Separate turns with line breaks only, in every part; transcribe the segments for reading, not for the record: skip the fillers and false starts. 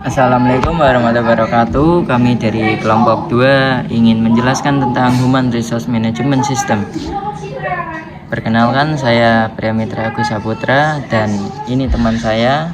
Assalamualaikum warahmatullahi wabarakatuh. Kami dari kelompok 2 ingin menjelaskan tentang Human Resource Management System. Perkenalkan, saya Priamitra Agus Saputra dan ini teman saya.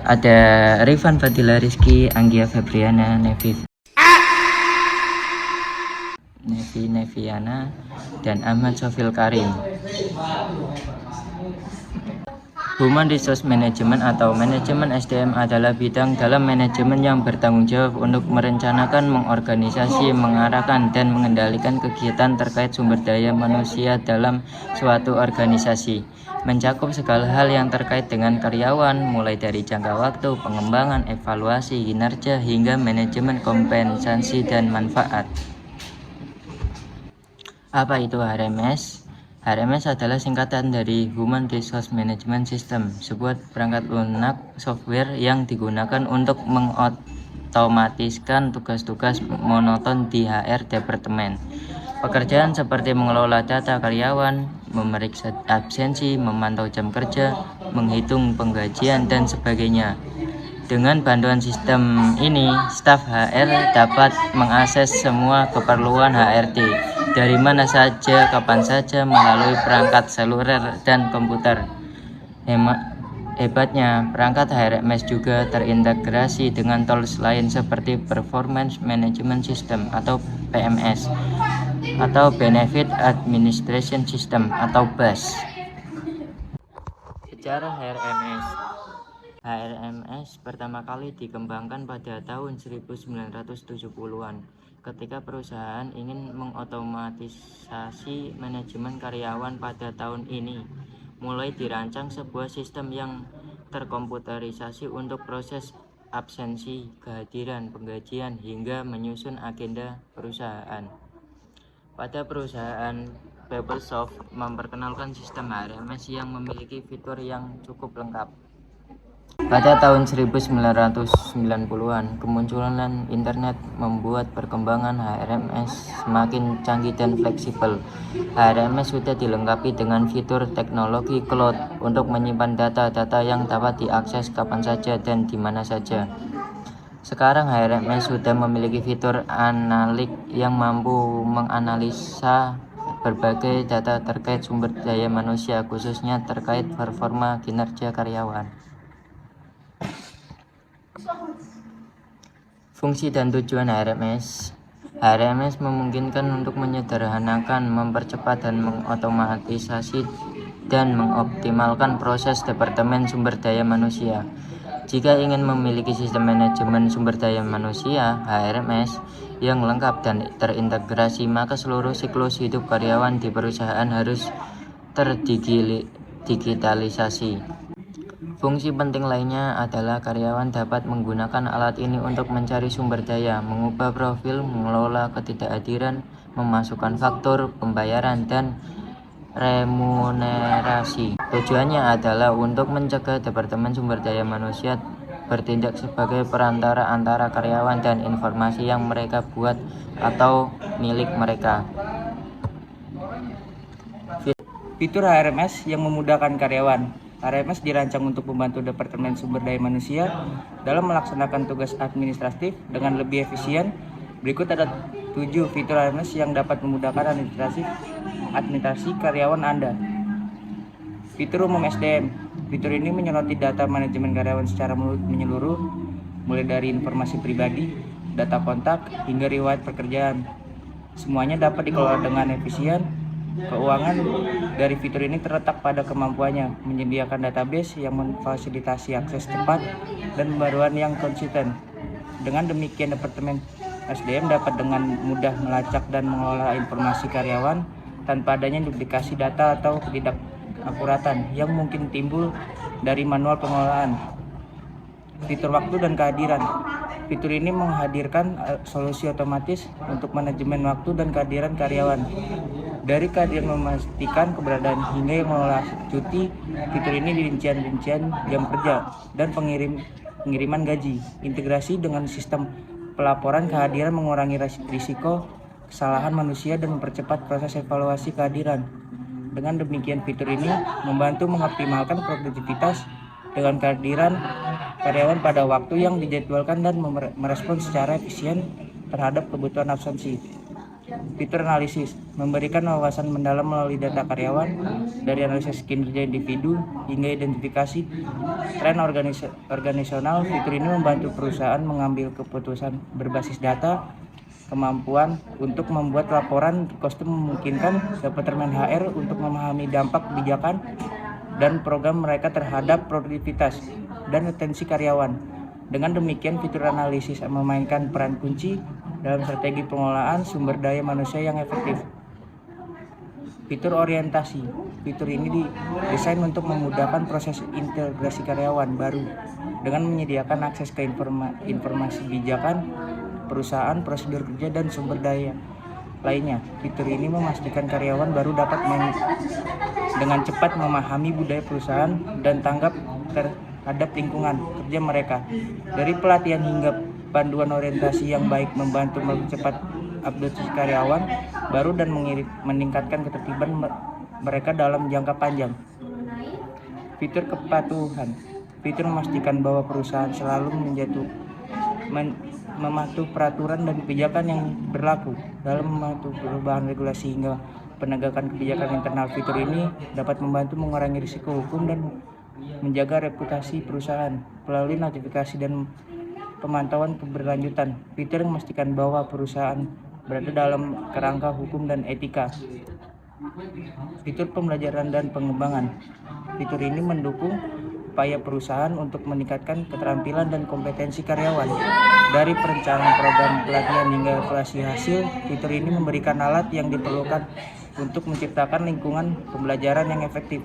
Ada Rifan Fadila Rizky, Anggia Febriana, Neviana, dan Ahmad Sofil Karim. Human Resource Management atau manajemen SDM adalah bidang dalam manajemen yang bertanggung jawab untuk merencanakan, mengorganisasi, mengarahkan, dan mengendalikan kegiatan terkait sumber daya manusia dalam suatu organisasi. Mencakup segala hal yang terkait dengan karyawan, mulai dari jangka waktu, pengembangan, evaluasi, kinerja, hingga manajemen kompensasi dan manfaat. Apa itu HRMS? HRMS adalah singkatan dari Human Resource Management System, sebuah perangkat lunak software yang digunakan untuk mengotomatiskan tugas-tugas monoton di HR Departemen. Pekerjaan seperti mengelola data karyawan, memeriksa absensi, memantau jam kerja, menghitung penggajian, dan sebagainya. Dengan bantuan sistem ini, staf HR dapat mengakses semua keperluan HRD dari mana saja, kapan saja, melalui perangkat seluler dan komputer. Hebatnya, perangkat HRMS juga terintegrasi dengan tools lain seperti Performance Management System atau PMS atau Benefit Administration System atau BAS. Sejarah HRMS. HRMS pertama kali dikembangkan pada tahun 1970-an ketika perusahaan ingin mengotomatisasi manajemen karyawan. Pada tahun ini mulai dirancang sebuah sistem yang terkomputerisasi untuk proses absensi, kehadiran, penggajian, hingga menyusun agenda perusahaan. Pada perusahaan PeopleSoft memperkenalkan sistem HRMS yang memiliki fitur yang cukup lengkap. Pada tahun 1990-an, kemunculan internet membuat perkembangan HRMS semakin canggih dan fleksibel. HRMS sudah dilengkapi dengan fitur teknologi cloud untuk menyimpan data-data yang dapat diakses kapan saja dan di mana saja. Sekarang HRMS sudah memiliki fitur analik yang mampu menganalisa berbagai data terkait sumber daya manusia, khususnya terkait performa kinerja karyawan. Fungsi dan tujuan HRMS. HRMS memungkinkan untuk menyederhanakan, mempercepat, dan mengotomatisasi dan mengoptimalkan proses Departemen Sumber Daya Manusia. Jika ingin memiliki sistem manajemen sumber daya manusia HRMS yang lengkap dan terintegrasi, maka seluruh siklus hidup karyawan di perusahaan harus terdigitalisasi. Fungsi penting lainnya adalah karyawan dapat menggunakan alat ini untuk mencari sumber daya, mengubah profil, mengelola ketidakhadiran, memasukkan faktur, pembayaran, dan remunerasi. Tujuannya adalah untuk mencegah Departemen Sumber Daya Manusia bertindak sebagai perantara antara karyawan dan informasi yang mereka buat atau milik mereka.
Fitur HRMS yang memudahkan karyawan. HRMS dirancang untuk membantu Departemen Sumber Daya Manusia dalam melaksanakan tugas administratif dengan lebih efisien. Berikut ada 7 fitur HRMS yang dapat memudahkan administrasi karyawan Anda. Fitur umum SDM. Fitur ini menyoroti data manajemen karyawan secara menyeluruh, mulai dari informasi pribadi, data kontak, hingga riwayat pekerjaan. Semuanya dapat dikelola dengan efisien. Keuangan dari fitur ini terletak pada kemampuannya menyediakan database yang memfasilitasi akses cepat dan pembaruan yang konsisten. Dengan demikian, Departemen SDM dapat dengan mudah melacak dan mengelola informasi karyawan tanpa adanya duplikasi data atau ketidakakuratan yang mungkin timbul dari manual pengelolaan. Fitur waktu dan kehadiran. Fitur ini menghadirkan solusi otomatis untuk manajemen waktu dan kehadiran karyawan. Dari kehadiran memastikan keberadaan hingga yang mengelola cuti. Fitur ini rincian jam kerja dan pengiriman gaji. Integrasi dengan sistem pelaporan kehadiran mengurangi risiko kesalahan manusia dan mempercepat proses evaluasi kehadiran. Dengan demikian, fitur ini membantu mengoptimalkan produktivitas. Dengan kehadiran karyawan pada waktu yang dijadwalkan dan merespons secara efisien terhadap kebutuhan absensi. Fitur analisis memberikan wawasan mendalam melalui data karyawan, dari analisis kinerja individu hingga identifikasi tren organisasional. Fitur ini membantu perusahaan mengambil keputusan berbasis data. Kemampuan untuk membuat laporan kostum memungkinkan Departemen HR untuk memahami dampak kebijakan dan program mereka terhadap produktivitas dan retensi karyawan. Dengan demikian, fitur analisis memainkan peran kunci dalam strategi pengelolaan sumber daya manusia yang efektif. Fitur orientasi. Fitur ini didesain untuk memudahkan proses integrasi karyawan baru dengan menyediakan akses ke informasi kebijakan perusahaan, prosedur kerja, dan sumber daya lainnya. Fitur ini memastikan karyawan baru dapat dengan cepat memahami budaya perusahaan dan tanggap terhadap lingkungan kerja mereka. Dari pelatihan hingga panduan orientasi yang baik membantu mempercepat update karyawan baru dan meningkatkan ketertiban mereka dalam jangka panjang. Fitur kepatuhan. Fitur memastikan bahwa perusahaan selalu mematuhi peraturan dan kebijakan yang berlaku dalam mematuhi perubahan regulasi hingga penegakan kebijakan internal. Fitur ini dapat membantu mengurangi risiko hukum dan menjaga reputasi perusahaan melalui notifikasi dan pemantauan keberlanjutan. Fitur memastikan bahwa perusahaan berada dalam kerangka hukum dan etika. Fitur pembelajaran dan pengembangan. Fitur ini mendukung upaya perusahaan untuk meningkatkan keterampilan dan kompetensi karyawan. Dari perencanaan program pelatihan hingga evaluasi hasil, fitur ini memberikan alat yang diperlukan untuk menciptakan lingkungan pembelajaran yang efektif.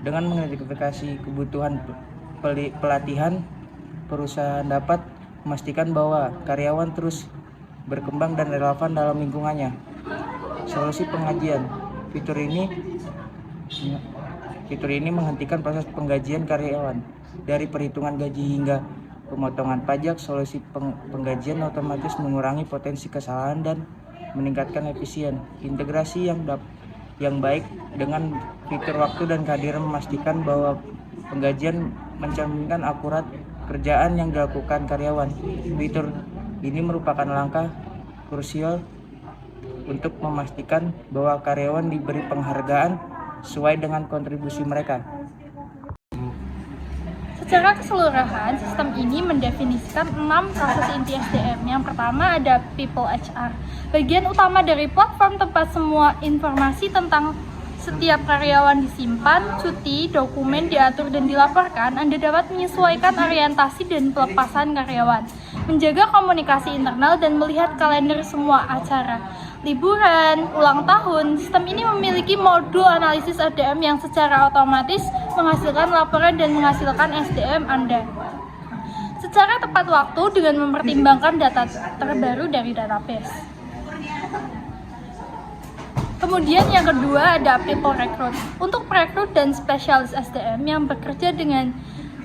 Dengan mengidentifikasi kebutuhan pelatihan, perusahaan dapat memastikan bahwa karyawan terus berkembang dan relevan dalam lingkungannya. Solusi pengajian. Fitur ini menghentikan proses penggajian karyawan. Dari perhitungan gaji hingga pemotongan pajak, solusi penggajian otomatis mengurangi potensi kesalahan dan meningkatkan efisien. Integrasi yang baik dengan fitur waktu dan kehadiran memastikan bahwa penggajian mencerminkan akurat kerjaan yang dilakukan karyawan. Fitur ini merupakan langkah krusial untuk memastikan bahwa karyawan diberi penghargaan sesuai dengan kontribusi mereka.
Secara keseluruhan, sistem ini mendefinisikan 6 proses inti SDM. Yang pertama ada People HR. Bagian utama dari platform tempat semua informasi tentang setiap karyawan disimpan, cuti, dokumen diatur dan dilaporkan. Anda dapat menyesuaikan orientasi dan pelepasan karyawan, menjaga komunikasi internal dan melihat kalender semua acara, liburan, ulang tahun. Sistem ini memiliki modul analisis SDM yang secara otomatis menghasilkan laporan dan menghasilkan SDM Anda secara tepat waktu dengan mempertimbangkan data terbaru dari database. Kemudian yang kedua ada People Recruit. Untuk perekrut dan spesialis SDM yang bekerja dengan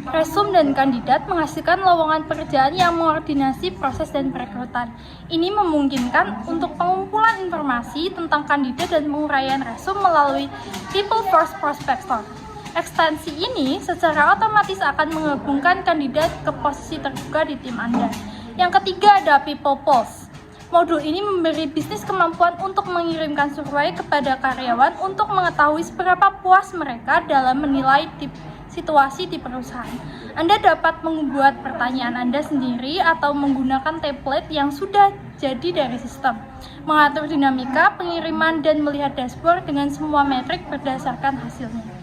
resume dan kandidat menghasilkan lowongan pekerjaan yang mengkoordinasi proses dan perekrutan. Ini memungkinkan untuk pengumpulan informasi tentang kandidat dan penguraian resume melalui People Force Prospector. Ekstensi ini secara otomatis akan menghubungkan kandidat ke posisi terbuka di tim Anda. Yang ketiga ada People Pulse. Modul ini memberi bisnis kemampuan untuk mengirimkan survei kepada karyawan untuk mengetahui seberapa puas mereka dalam menilai situasi di perusahaan. Anda dapat membuat pertanyaan Anda sendiri atau menggunakan template yang sudah jadi dari sistem, mengatur dinamika pengiriman dan melihat dashboard dengan semua metrik berdasarkan hasilnya.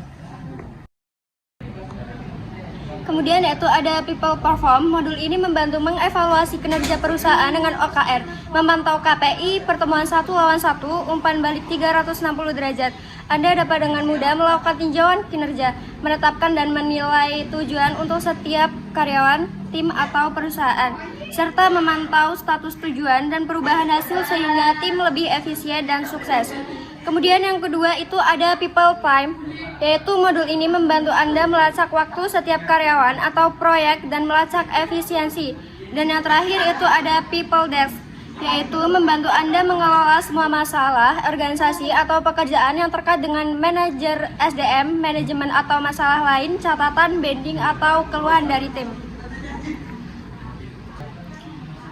Kemudian yaitu ada People Perform. Modul ini membantu mengevaluasi kinerja perusahaan dengan OKR, memantau KPI, pertemuan 1-1, umpan balik 360 derajat. Anda dapat dengan mudah melakukan tinjauan kinerja, menetapkan dan menilai tujuan untuk setiap karyawan, tim atau perusahaan, serta memantau status tujuan dan perubahan hasil sehingga tim lebih efisien dan sukses. Kemudian yang kedua itu ada People Time, yaitu modul ini membantu Anda melacak waktu setiap karyawan atau proyek dan melacak efisiensi. Dan yang terakhir itu ada People Desk, yaitu membantu Anda mengelola semua masalah organisasi atau pekerjaan yang terkait dengan manajer SDM, manajemen atau masalah lain, catatan, banding atau keluhan dari tim.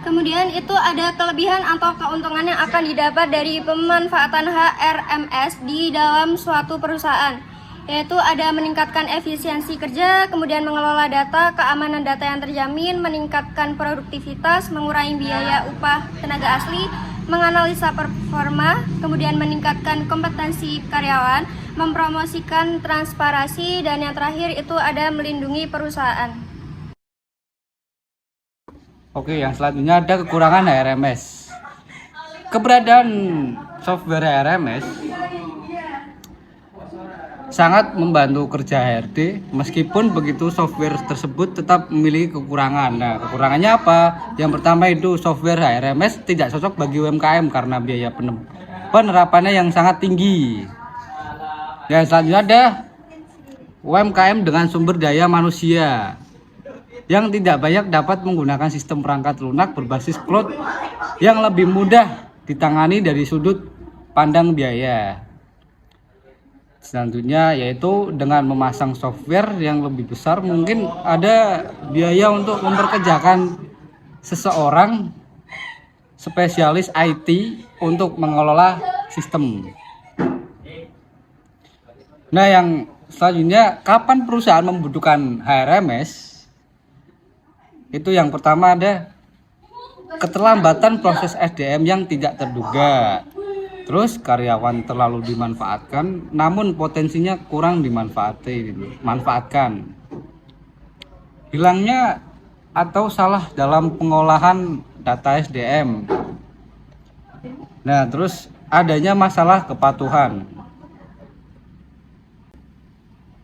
Kemudian itu ada kelebihan atau keuntungan yang akan didapat dari pemanfaatan HRMS di dalam suatu perusahaan, yaitu ada meningkatkan efisiensi kerja, kemudian mengelola data, keamanan data yang terjamin, meningkatkan produktivitas, mengurangi biaya upah tenaga asli, menganalisa performa, kemudian meningkatkan kompetensi karyawan, mempromosikan transparansi, dan yang terakhir itu ada melindungi perusahaan.
Oke, yang selanjutnya ada kekurangan HRMS. Keberadaan software HRMS sangat membantu kerja HRD, meskipun begitu software tersebut tetap memiliki kekurangan. Nah, kekurangannya apa? Yang pertama itu software HRMS tidak cocok bagi UMKM karena biaya penerapannya yang sangat tinggi. Yang selanjutnya ada UMKM dengan sumber daya manusia yang tidak banyak dapat menggunakan sistem perangkat lunak berbasis cloud yang lebih mudah ditangani dari sudut pandang biaya. Selanjutnya yaitu dengan memasang software yang lebih besar, mungkin ada biaya untuk memperkerjakan seseorang spesialis IT untuk mengelola sistem. Nah, yang selanjutnya, kapan perusahaan membutuhkan HRMS? Itu yang pertama ada keterlambatan proses SDM yang tidak terduga. Terus karyawan terlalu dimanfaatkan namun potensinya kurang dimanfaatkan. Hilangnya atau salah dalam pengolahan data SDM. Nah, terus adanya masalah kepatuhan.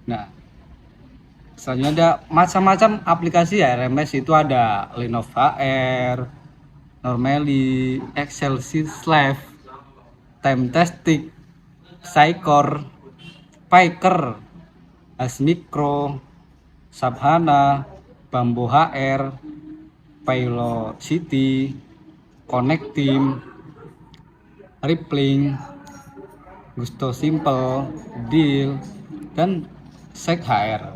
Nah, selanjutnya ada macam-macam aplikasi HRMS, itu ada Linov HR, Normally, Excel Sheet Slave, Timestastic, Sycor, Piker, Asmicro, Sabhana, Bambo HR, Pilocity, Connectim, Rippling, Gusto Simple, Deal, dan Sek HR.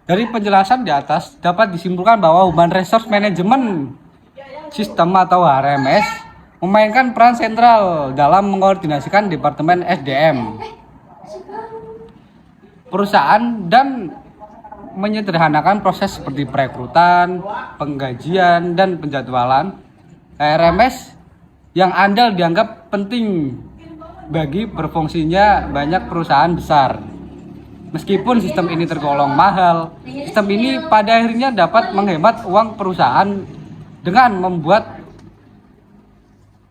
Dari penjelasan di atas dapat disimpulkan bahwa Human Resource Management System atau HRMS memainkan peran sentral dalam mengkoordinasikan Departemen SDM perusahaan dan menyederhanakan proses seperti perekrutan, penggajian, dan penjadwalan. HRMS yang andal dianggap penting bagi berfungsinya banyak perusahaan besar. Meskipun sistem ini tergolong mahal, sistem ini pada akhirnya dapat menghemat uang perusahaan dengan membuat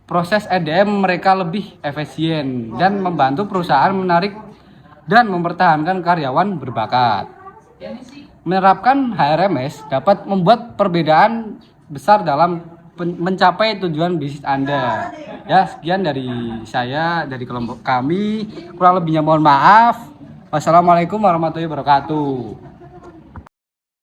proses SDM mereka lebih efisien dan membantu perusahaan menarik dan mempertahankan karyawan berbakat. Menerapkan HRMS dapat membuat perbedaan besar dalam mencapai tujuan bisnis Anda. Ya, sekian dari saya, dari kelompok kami. Kurang lebihnya mohon maaf. Wassalamualaikum warahmatullahi wabarakatuh.